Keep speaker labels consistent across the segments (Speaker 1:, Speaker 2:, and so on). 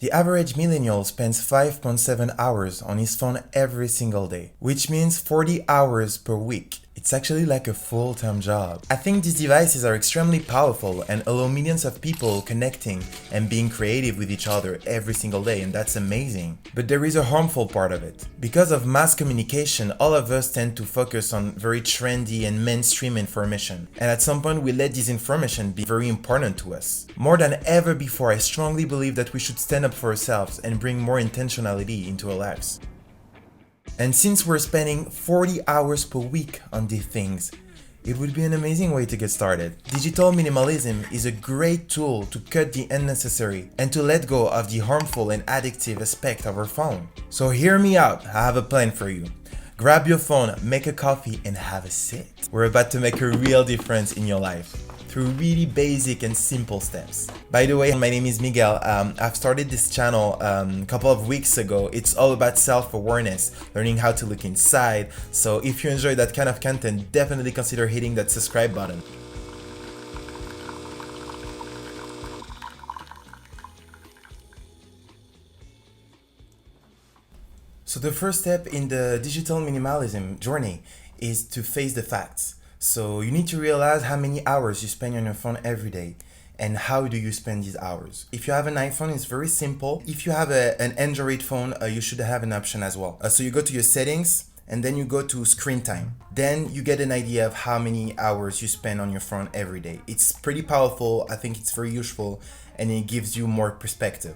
Speaker 1: The average millennial spends 5.7 hours on his phone every single day, which means 40 hours per week. It's actually like a full-time job. I think these devices are extremely powerful and allow millions of people connecting and being creative with each other every single day, and that's amazing. But there is a harmful part of it. Because of mass communication, all of us tend to focus on very trendy and mainstream information. And at some point we let this information be very important to us. More than ever before, I strongly believe that we should stand up for ourselves and bring more intentionality into our lives. And since we're spending 40 hours per week on these things, it would be an amazing way to get started. Digital minimalism is a great tool to cut the unnecessary and to let go of the harmful and addictive aspect of our phone. So hear me out, I have a plan for you. Grab your phone, make a coffee, and have a sit. We're about to make a real difference in your life through really basic and simple steps. By the way, my name is Miguel. I've started this channel a couple of weeks ago. It's all about self-awareness, learning how to look inside. So if you enjoy that kind of content, definitely consider hitting that subscribe button. So the first step in the digital minimalism journey is to face the facts. So you need to realize how many hours you spend on your phone every day and how do you spend these hours. If you have an iPhone, it's very simple. If you have an Android phone, you should have an option as well. So you go to your settings and then you go to screen time. Then you get an idea of how many hours you spend on your phone every day. It's pretty powerful. I think it's very useful and it gives you more perspective.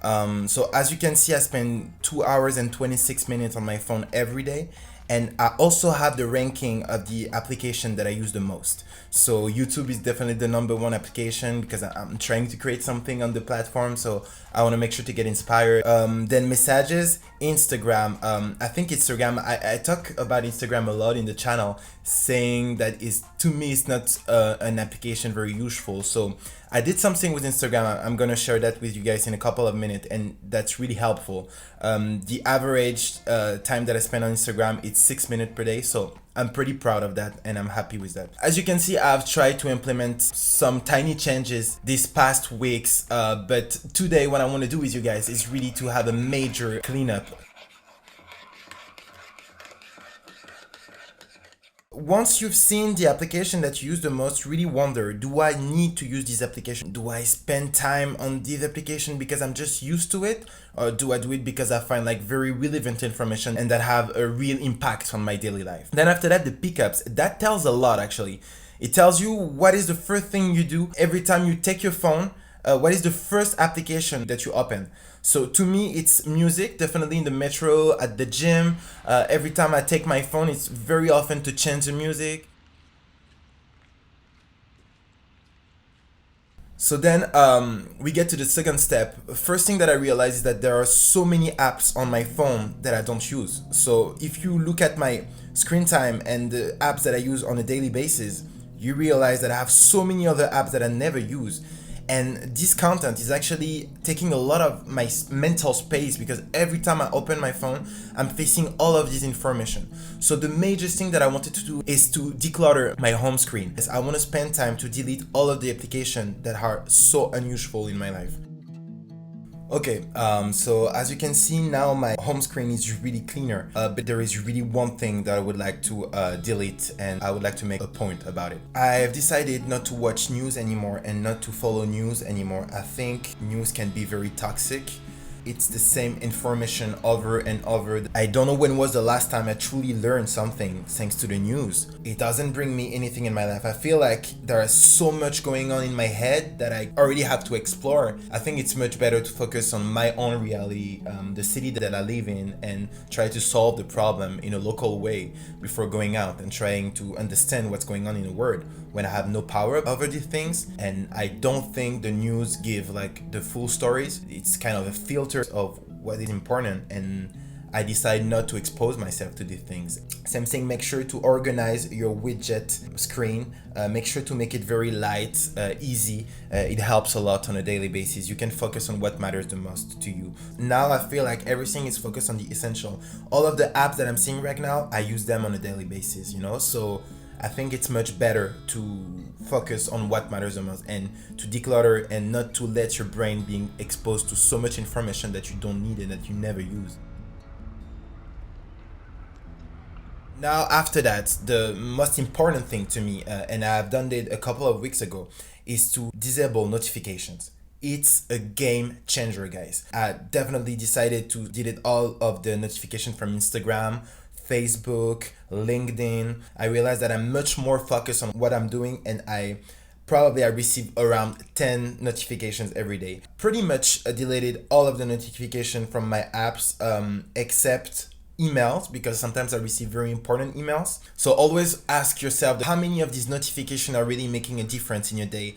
Speaker 1: So as you can see, I spend 2 hours and 26 minutes on my phone every day. And I also have the ranking of the application that I use the most. So YouTube is definitely the #1 application because I'm trying to create something on the platform. So I want to make sure to get inspired. Then messages, Instagram. I think Instagram, I talk about Instagram a lot in the channel, saying that to me it's not an application very useful. So I did something with Instagram. I'm gonna share that with you guys in a couple of minutes, and that's really helpful. The average time that I spend on Instagram, it's 6 minutes per day. So I'm pretty proud of that and I'm happy with that. As you can see, I've tried to implement some tiny changes these past weeks, but today what I want to do with you guys is really to have a major cleanup. Once you've seen the application that you use the most, really wonder, do I need to use this application? Do I spend time on this application because I'm just used to it? Or do I do it because I find like very relevant information and that have a real impact on my daily life? Then after that, the pickups, that tells a lot actually. It tells you what is the first thing you do every time you take your phone. What is the first application that you open? So to me, it's music, definitely in the metro, at the gym. Every time I take my phone, it's very often to change the music. So then we get to the second step. First thing that I realized is that there are so many apps on my phone that I don't use. So if you look at my screen time and the apps that I use on a daily basis, you realize that I have so many other apps that I never use. And this content is actually taking a lot of my mental space because every time I open my phone, I'm facing all of this information. So the major thing that I wanted to do is to declutter my home screen. I want to spend time to delete all of the applications that are so unuseful in my life. Okay, so as you can see now, my home screen is really cleaner, but there is really one thing that I would like to delete, and I would like to make a point about it. I've decided not to watch news anymore and not to follow news anymore. I think news can be very toxic. It's the same information over and over. I don't know when was the last time I truly learned something thanks to the news. It doesn't bring me anything in my life. I feel like there is so much going on in my head that I already have to explore. I think it's much better to focus on my own reality, the city that I live in, and try to solve the problem in a local way before going out and trying to understand what's going on in the world when I have no power over these things. And I don't think the news give like the full stories. It's kind of a filter of what is important, and I decide not to expose myself to these things. Same thing, make sure to organize your widget screen. Make sure to make it very light, easy. It helps a lot on a daily basis. You can focus on what matters the most to you. Now I feel like everything is focused on the essential. All of the apps that I'm seeing right now, I use them on a daily basis, you know? So I think it's much better to focus on what matters the most and to declutter and not to let your brain being exposed to so much information that you don't need and that you never use. Now, after that, the most important thing to me, and I've done it a couple of weeks ago, is to disable notifications. It's a game changer, guys. I definitely decided to delete all of the notification from Instagram, Facebook, LinkedIn. I realized that I'm much more focused on what I'm doing, and I receive around 10 notifications every day. Pretty much deleted all of the notification from my apps, except emails, because sometimes I receive very important emails. So always ask yourself how many of these notifications are really making a difference in your day.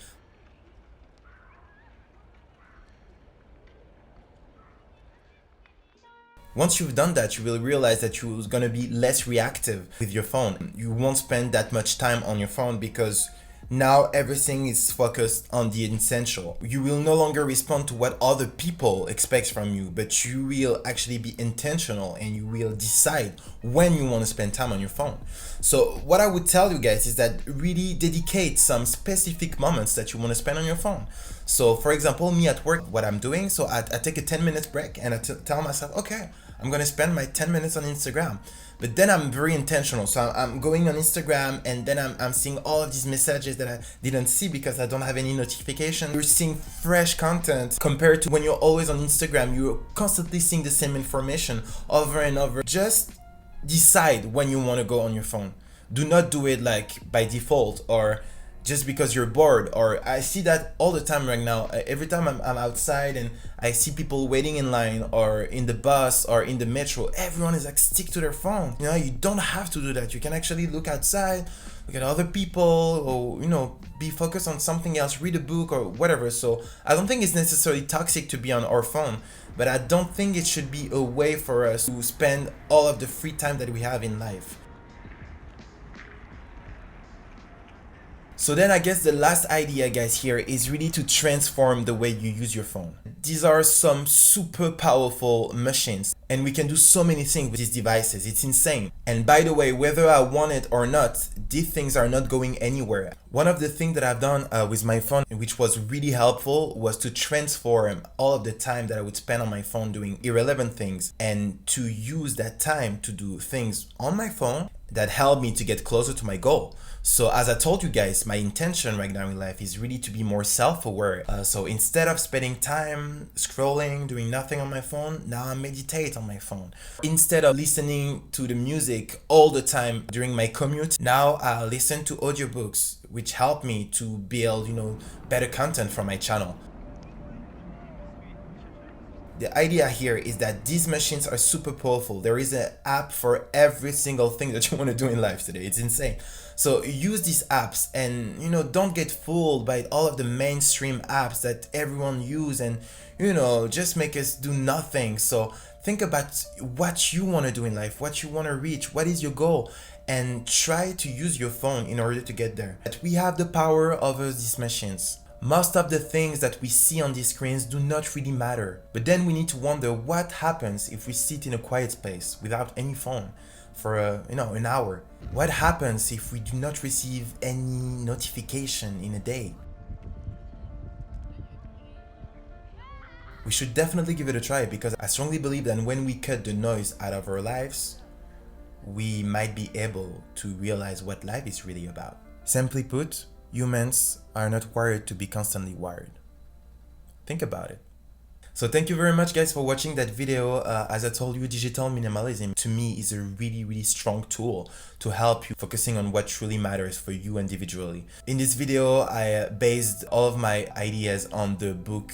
Speaker 1: Once you've done that, you will realize that you're going to be less reactive with your phone. You won't spend that much time on your phone because now everything is focused on the essential. You will no longer respond to what other people expect from you, but you will actually be intentional and you will decide when you want to spend time on your phone. So what I would tell you guys is that really dedicate some specific moments that you want to spend on your phone. So for example, me at work, what I'm doing, so I take a 10-minute break and I tell myself, okay, I'm going to spend my 10 minutes on Instagram. But then I'm very intentional. So I'm going on Instagram and then I'm seeing all of these messages that I didn't see because I don't have any notification. You're seeing fresh content compared to when you're always on Instagram. You're constantly seeing the same information over and over. Just decide when you want to go on your phone. Do not do it like by default or just because you're bored. Or I see that all the time right now. Every time I'm outside and I see people waiting in line or in the bus or in the metro, everyone is like stick to their phone. You know, you don't have to do that. You can actually look outside, look at other people, or, you know, be focused on something else, read a book or whatever. So I don't think it's necessarily toxic to be on our phone, but I don't think it should be a way for us to spend all of the free time that we have in life. So then I guess the last idea, guys, here is really to transform the way you use your phone. These are some super powerful machines and we can do so many things with these devices. It's insane. And by the way, whether I want it or not, these things are not going anywhere. One of the things that I've done with my phone, which was really helpful, was to transform all of the time that I would spend on my phone doing irrelevant things and to use that time to do things on my phone that helped me to get closer to my goal. So as I told you guys, my intention right now in life is really to be more self-aware. So instead of spending time scrolling, doing nothing on my phone, now I meditate on my phone. Instead of listening to the music all the time during my commute, now I listen to audiobooks, which help me to build, you know, better content for my channel. The idea here is that these machines are super powerful. There is an app for every single thing that you want to do in life today. It's insane. So use these apps and, you know, don't get fooled by all of the mainstream apps that everyone use and, you know, just make us do nothing. So think about what you want to do in life, what you want to reach, what is your goal, and try to use your phone in order to get there. That we have the power over these machines. Most of the things that we see on these screens do not really matter. But then we need to wonder what happens if we sit in a quiet space without any phone for an hour. What happens if we do not receive any notification in a day? We should definitely give it a try because I strongly believe that when we cut the noise out of our lives, we might be able to realize what life is really about. Simply put, humans are not wired to be constantly wired. Think about it. So thank you very much, guys, for watching that video. As I told you, digital minimalism to me is a really, really strong tool to help you focusing on what truly matters for you individually. In this video, I based all of my ideas on the book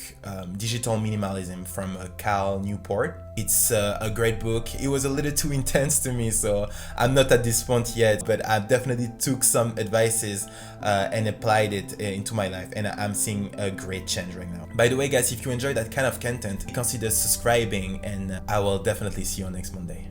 Speaker 1: Digital Minimalism from Cal Newport. It's a great book. It was a little too intense to me, so I'm not at this point yet, but I definitely took some advices and applied it into my life, and I'm seeing a great change right now. By the way, guys, if you enjoy that kind of content, consider subscribing, and I will definitely see you next Monday.